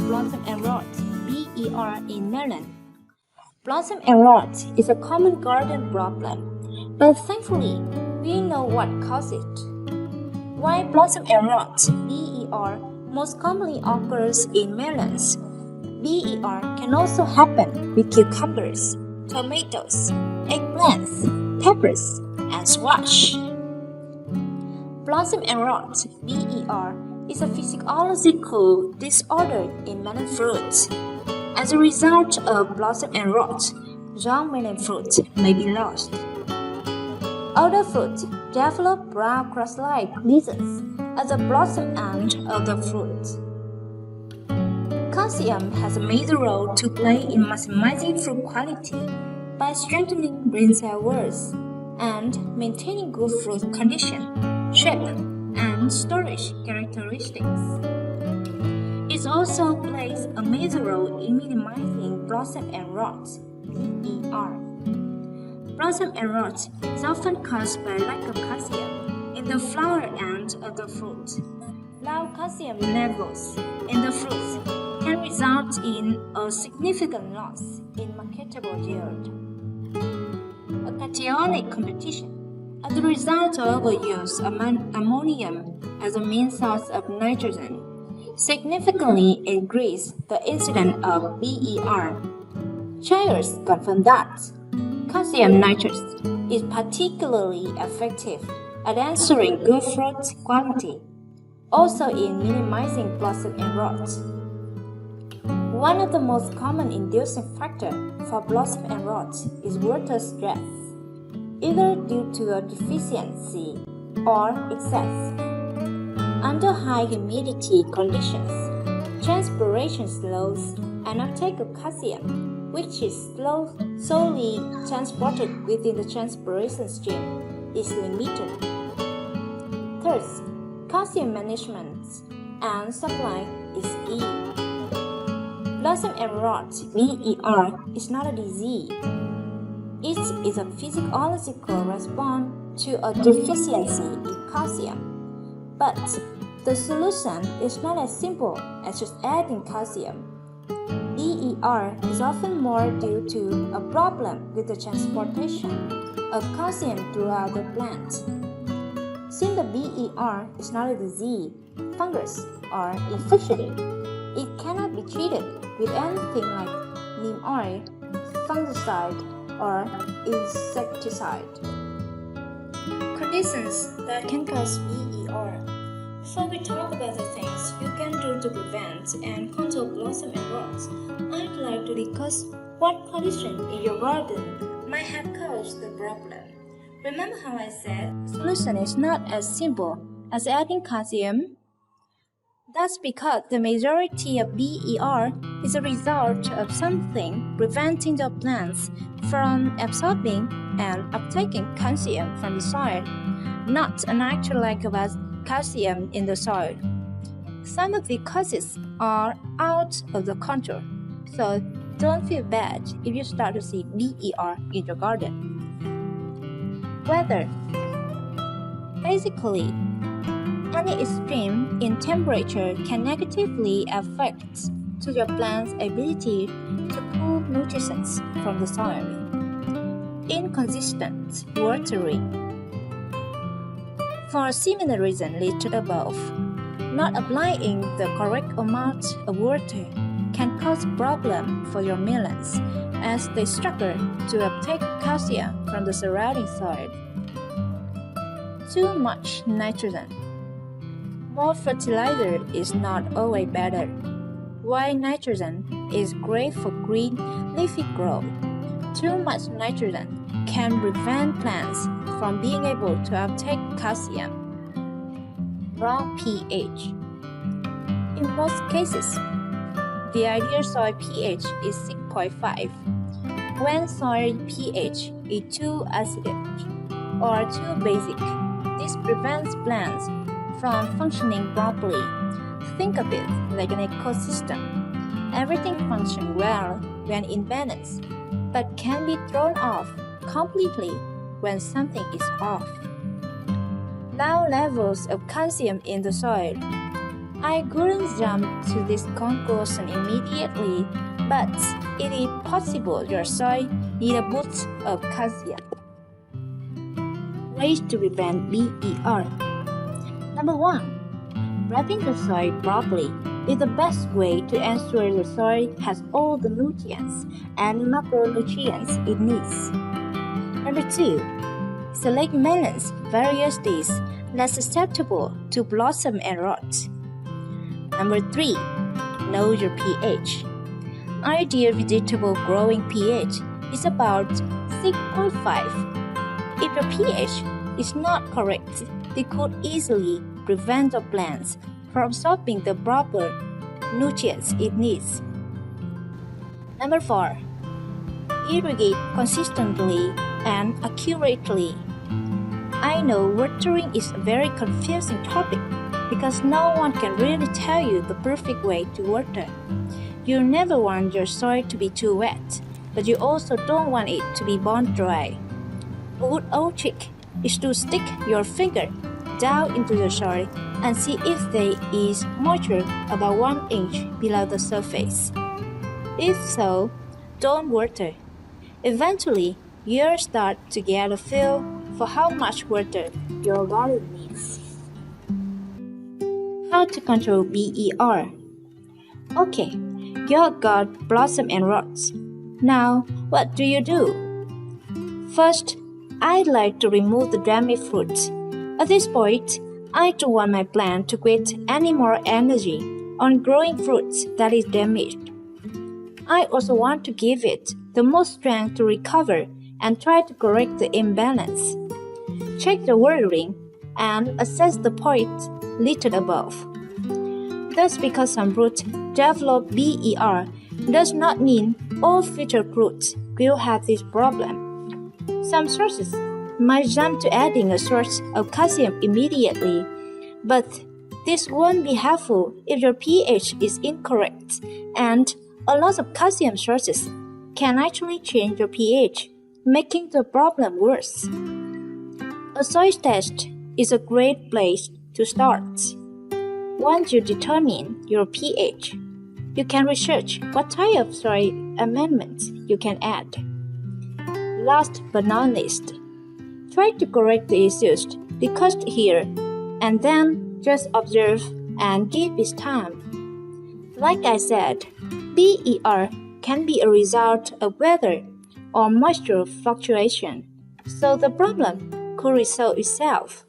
blossom and rot (BER) in melon. Blossom and rot is a common garden problem, but thankfully, we know what causes it. Why blossom and rot (BER) most commonly occurs in melons. BER can also happen with cucumbers, tomatoes, eggplants, peppers, and squash. Blossom and rot (BER) is a physiological disorder in melon fruit. As a result of blossom and rot, young melon fruit may be lost. Older fruit develop brown cross-like lesions at the blossom end of the fruit. Calcium has a major role to play in maximizing fruit quality by strengthening green cell walls and maintaining good fruit condition, shape, and storage characteristics. It also plays a major role in minimizing blossom and rot (BER). Blossom and rot is often caused by lack of calcium in the flower end of the fruit. Low calcium levels in the fruit can result in a significant loss in marketable yield. A cationic competition as a result of overuse of ammonium as a main source of nitrogen significantly increase the incidence of BER. Trials confirm that calcium nitrate is particularly effective at ensuring good fruit quality, also in minimizing blossom and rot. One of the most common inducing factors for blossom and rot is water stress, either due to a deficiency or excess. Under high humidity conditions, transpiration slows and uptake of calcium, which is solely transported within the transpiration stream, is limited. Third, calcium management and supply is key. Blossom and rot (BER) is not a disease. It is a physiological response to a deficiency in calcium. But the solution is not as simple as just adding calcium. BER is often more due to a problem with the transportation of calcium throughout the plant. Since the BER is not a disease, fungus, or infection, it cannot be treated with anything like neem oil, fungicide, or insecticide. Conditions that can cause BER. Before we talk about the things you can do to prevent and control blossom and rot, I'd like to discuss what condition in your garden might have caused the problem. Remember how I said the solution is not as simple as adding calcium? That's because the majority of BER is a result of something preventing the plants from absorbing and uptaking calcium from the soil, not an actual lack of calcium in the soil. Some of the causes are out of the control, so don't feel bad if you start to see BER in your garden. Weather. Basically, any extreme in temperature can negatively affect to your plant's ability to pull nutrients from the soil. Inconsistent watering. For a similar reason listed above, not applying the correct amount of water can cause problems for your melons as they struggle to uptake calcium from the surrounding soil. Too much nitrogen. More fertilizer is not always better. While nitrogen is great for green leafy growth, too much nitrogen can prevent plants from being able to uptake calcium. Wrong pH. In most cases, the ideal soil pH is 6.5. When soil pH is too acidic or too basic, this prevents plants from functioning properly. Think of it like an ecosystem. Everything functions well when in balance, but can be thrown off completely when something is off. Low levels of calcium in the soil. I wouldn't jump to this conclusion immediately, but it is possible your soil needs a boost of calcium. Ways to prevent BER. Number 1. Prepping the soil properly is the best way to ensure the soil has all the nutrients and macronutrients it needs. Number 2. Select melons varieties less susceptible to blossom and rot. Number 3. Know your pH. Ideal vegetable growing pH is about 6.5. If your pH is not correct, it could easily prevent the plants from absorbing the proper nutrients it needs. Number 4. Irrigate consistently and accurately. I know watering is a very confusing topic because no one can really tell you the perfect way to water. You never want your soil to be too wet, but you also don't want it to be bone dry. A good old trick is to stick your finger down into the soil and see if there is moisture about 1 inch below the surface. If so, don't water. Eventually, you'll start to get a feel for how much water your garden needs. How to control BER. Okay, you got blossom and rots. Now, what do you do? First, I'd like to remove the damaged fruits. At this point, I don't want my plant to waste any more energy on growing fruits that is damaged. I also want to give it the most strength to recover and try to correct the imbalance. Check the watering and assess the point listed above. Thus, because some fruits develop BER does not mean all future fruits will have this problem. Some sources might jump to adding a source of calcium immediately, but this won't be helpful if your pH is incorrect, and a lot of calcium sources can actually change your pH, making the problem worse. A soil test is a great place to start. Once you determine your pH, you can research what type of soil amendments you can add. Last but not least, try to correct the issues discussed here, and then just observe and give it time. Like I said, BER can be a result of weather or moisture fluctuation, so the problem could resolve itself.